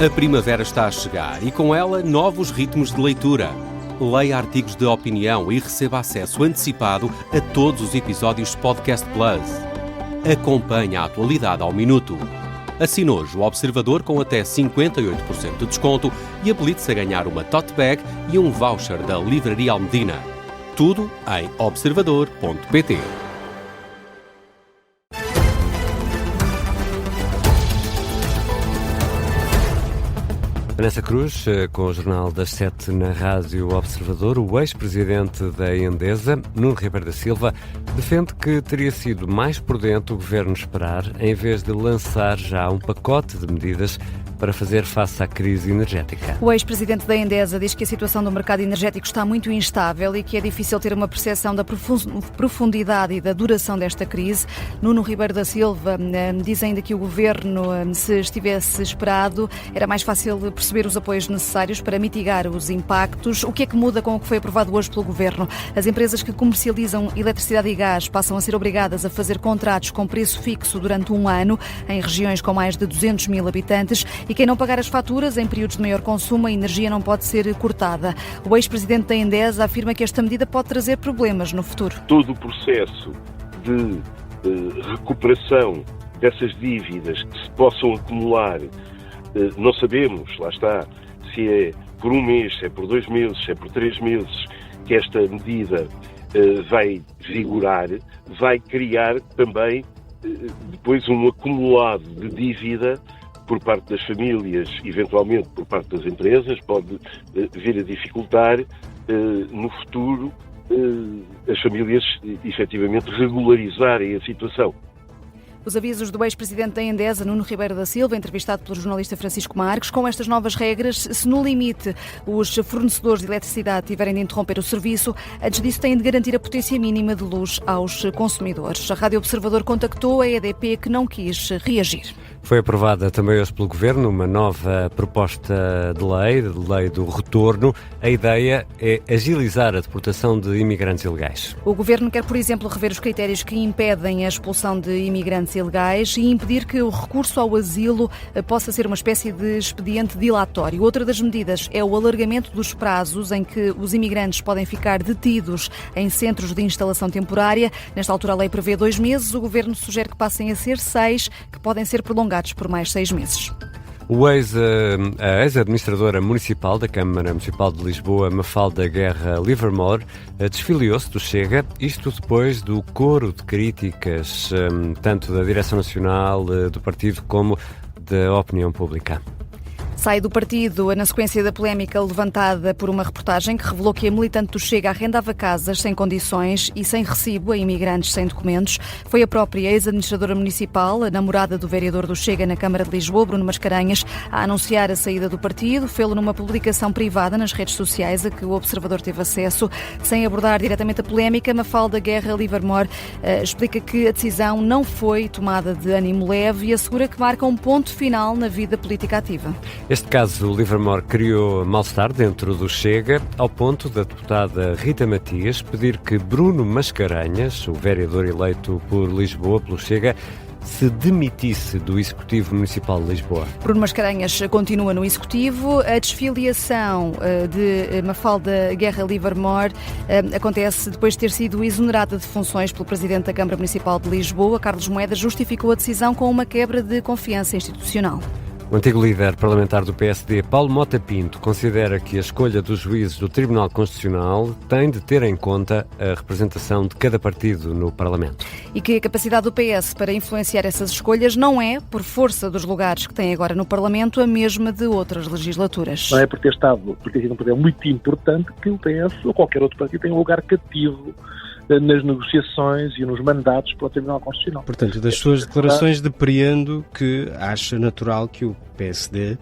A primavera está a chegar e com ela novos ritmos de leitura. Leia artigos de opinião e receba acesso antecipado a todos os episódios de Podcast Plus. Acompanhe a atualidade ao minuto. Assine hoje o Observador com até 58% de desconto e habilite-se a ganhar uma tote bag e um voucher da Livraria Almedina. Tudo em observador.pt. Vanessa Cruz, com o Jornal das 7 na Rádio Observador. O ex-presidente da Endesa, Nuno Ribeiro da Silva, defende que teria sido mais prudente o Governo esperar, em vez de lançar já um pacote de medidas para fazer face à crise energética. O ex-presidente da Endesa diz que a situação do mercado energético está muito instável e que é difícil ter uma percepção da profundidade e da duração desta crise. Nuno Ribeiro da Silva diz ainda que o Governo, se estivesse esperado, era mais fácil perceber os apoios necessários para mitigar os impactos. O que é que muda com o que foi aprovado hoje pelo Governo? As empresas que comercializam eletricidade e gás passam a ser obrigadas a fazer contratos com preço fixo durante um ano em regiões com mais de 200 mil habitantes. E quem não pagar as faturas em períodos de maior consumo, a energia não pode ser cortada. O ex-presidente da Endesa afirma que esta medida pode trazer problemas no futuro. Todo o processo de recuperação dessas dívidas que se possam acumular, não sabemos, lá está, se é por um mês, se é por 2 meses, se é por 3 meses que esta medida vai vigorar, vai criar também depois um acumulado de dívida por parte das famílias, eventualmente por parte das empresas, pode vir a dificultar no futuro as famílias efetivamente regularizarem a situação. Os avisos do ex-presidente da Endesa, Nuno Ribeiro da Silva, entrevistado pelo jornalista Francisco Marques. Com estas novas regras, se no limite os fornecedores de eletricidade tiverem de interromper o serviço, antes disso têm de garantir a potência mínima de luz aos consumidores. A Rádio Observador contactou a EDP, que não quis reagir. Foi aprovada também hoje pelo Governo uma nova proposta de lei do retorno. A ideia é agilizar a deportação de imigrantes ilegais. O Governo quer, por exemplo, rever os critérios que impedem a expulsão de imigrantes ilegais e impedir que o recurso ao asilo possa ser uma espécie de expediente dilatório. Outra das medidas é o alargamento dos prazos em que os imigrantes podem ficar detidos em centros de instalação temporária. Nesta altura a lei prevê 2 meses, o Governo sugere que passem a ser 6, que podem ser prolongados por mais 6 meses. A ex-administradora municipal da Câmara Municipal de Lisboa, Mafalda Guerra Livermore, desfiliou-se do Chega, isto depois do coro de críticas, tanto da direção nacional do partido como da opinião pública. Sai do partido na sequência da polémica levantada por uma reportagem que revelou que a militante do Chega arrendava casas sem condições e sem recibo a imigrantes sem documentos. Foi a própria ex-administradora municipal, a namorada do vereador do Chega na Câmara de Lisboa, Bruno Mascarenhas, a anunciar a saída do partido. Fê-lo numa publicação privada nas redes sociais a que o Observador teve acesso. Sem abordar diretamente a polémica, Mafalda Guerra Livermore explica que a decisão não foi tomada de ânimo leve e assegura que marca um ponto final na vida política ativa. Este caso, Livermore criou mal-estar dentro do Chega, ao ponto da deputada Rita Matias pedir que Bruno Mascarenhas, o vereador eleito por Lisboa pelo Chega, se demitisse do Executivo Municipal de Lisboa. Bruno Mascarenhas continua no Executivo. A desfiliação de Mafalda Guerra Livermore acontece depois de ter sido exonerada de funções pelo Presidente da Câmara Municipal de Lisboa. Carlos Moedas justificou a decisão com uma quebra de confiança institucional. O antigo líder parlamentar do PSD, Paulo Mota Pinto, considera que a escolha dos juízes do Tribunal Constitucional tem de ter em conta a representação de cada partido no Parlamento. E que a capacidade do PS para influenciar essas escolhas não é, por força dos lugares que tem agora no Parlamento, a mesma de outras legislaturas. Não é por ter sido um poder muito importante que o PS ou qualquer outro partido tem um lugar cativo nas negociações e nos mandatos para o Tribunal Constitucional. Portanto, das suas declarações depreendo que acha natural que o PSD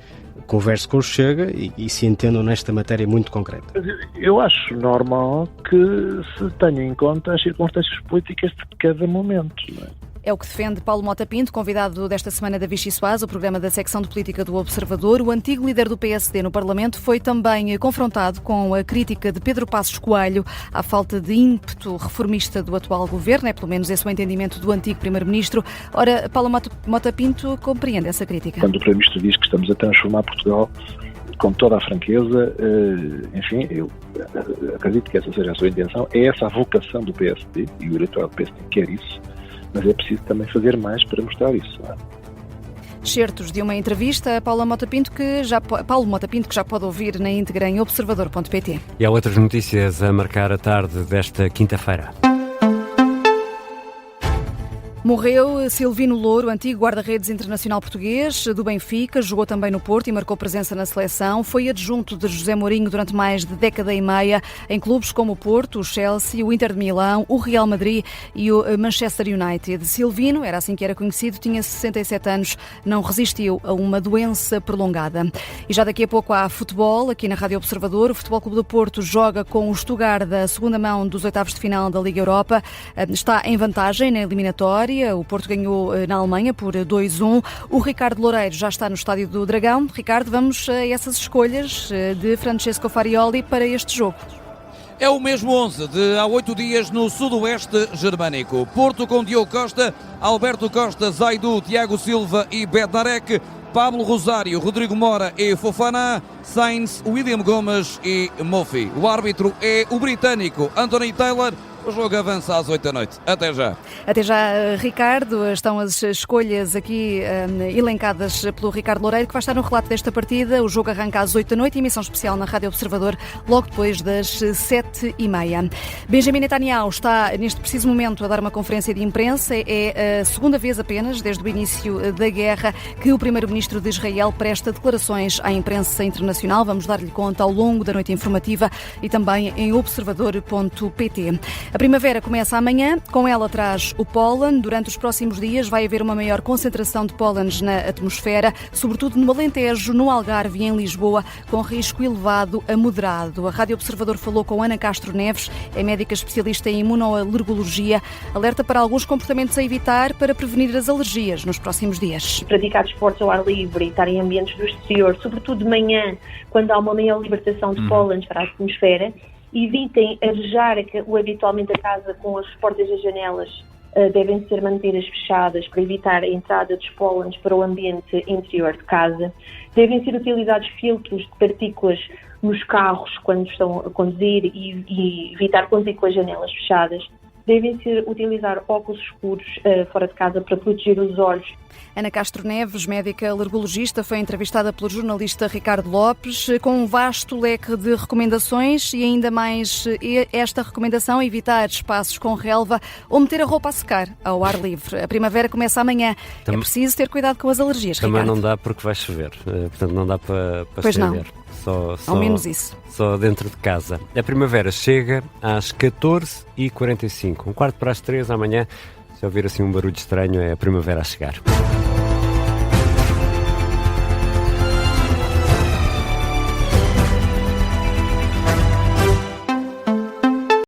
converse com o Chega e se entendam nesta matéria muito concreta. Eu acho normal que se tenha em conta as circunstâncias políticas de cada momento. Não é? É o que defende Paulo Mota Pinto, convidado desta semana da Vichy Soase, o programa da secção de política do Observador. O antigo líder do PSD no Parlamento foi também confrontado com a crítica de Pedro Passos Coelho à falta de ímpeto reformista do atual governo, é pelo menos esse o entendimento do antigo primeiro-ministro. Ora, Paulo Mota Pinto compreende essa crítica? Quando o primeiro-ministro diz que estamos a transformar Portugal, com toda a franqueza, enfim, eu acredito que essa seja a sua intenção, é essa a vocação do PSD, e o eleitorado do PSD quer isso, mas é preciso também fazer mais para mostrar isso. Certos de uma entrevista a Paulo Mota Pinto, que já pode ouvir na íntegra em observador.pt. E há outras notícias a marcar a tarde desta quinta-feira. Morreu Silvino Louro, antigo guarda-redes internacional português do Benfica, jogou também no Porto e marcou presença na seleção. Foi adjunto de José Mourinho durante mais de década e meia em clubes como o Porto, o Chelsea, o Inter de Milão, o Real Madrid e o Manchester United. Silvino, era assim que era conhecido, tinha 67 anos, não resistiu a uma doença prolongada. E já daqui a pouco há futebol, aqui na Rádio Observador. O Futebol Clube do Porto joga com o Stuttgart da segunda mão dos oitavos de final da Liga Europa. Está em vantagem na eliminatória. O Porto ganhou na Alemanha por 2-1. O Ricardo Loureiro já está no Estádio do Dragão. Ricardo, vamos a essas escolhas de Francesco Farioli para este jogo. É o mesmo 11 de há 8 dias no sudoeste germânico. Porto com Diogo Costa, Alberto Costa, Zaidu, Tiago Silva e Bednarek, Pablo Rosário, Rodrigo Mora e Fofana, Sainz, William Gomes e Moffi. O árbitro é o britânico Anthony Taylor. O jogo avança às 8 da noite. Até já. Até já, Ricardo. Estão as escolhas aqui elencadas pelo Ricardo Loureiro, que vai estar no relato desta partida. O jogo arranca às 8 da noite, emissão especial na Rádio Observador, logo depois das 7h30. Benjamin Netanyahu está, neste preciso momento, a dar uma conferência de imprensa. É a segunda vez apenas, desde o início da guerra, que o primeiro-ministro de Israel presta declarações à imprensa internacional. Vamos dar-lhe conta ao longo da noite informativa e também em observador.pt. A primavera começa amanhã, com ela traz o pólen. Durante os próximos dias vai haver uma maior concentração de pólenes na atmosfera, sobretudo no Alentejo, no Algarve e em Lisboa, com risco elevado a moderado. A Rádio Observador falou com Ana Castro Neves, é médica especialista em imunoalergologia, alerta para alguns comportamentos a evitar para prevenir as alergias nos próximos dias. Praticar desportos ao ar livre e estar em ambientes do exterior, sobretudo de manhã, quando há uma maior libertação de pólenes para a atmosfera. Evitem arejar habitualmente a casa com as portas e as janelas, devem ser mantidas fechadas para evitar a entrada dos pólenes para o ambiente interior de casa. Devem ser utilizados filtros de partículas nos carros quando estão a conduzir e evitar conduzir com as janelas fechadas. Devem ser utilizar óculos escuros fora de casa para proteger os olhos. Ana Castro Neves, médica alergologista, foi entrevistada pelo jornalista Ricardo Lopes, com um vasto leque de recomendações e ainda mais esta recomendação: evitar espaços com relva ou meter a roupa a secar ao ar livre. A primavera começa amanhã. É preciso ter cuidado com as alergias, também Ricardo. Não dá porque vai chover, portanto não dá para pois estender. Não. Ao menos isso. Só dentro de casa. A primavera chega às 14h45, 14:45 amanhã. Se ouvir assim um barulho estranho, é a primavera a chegar.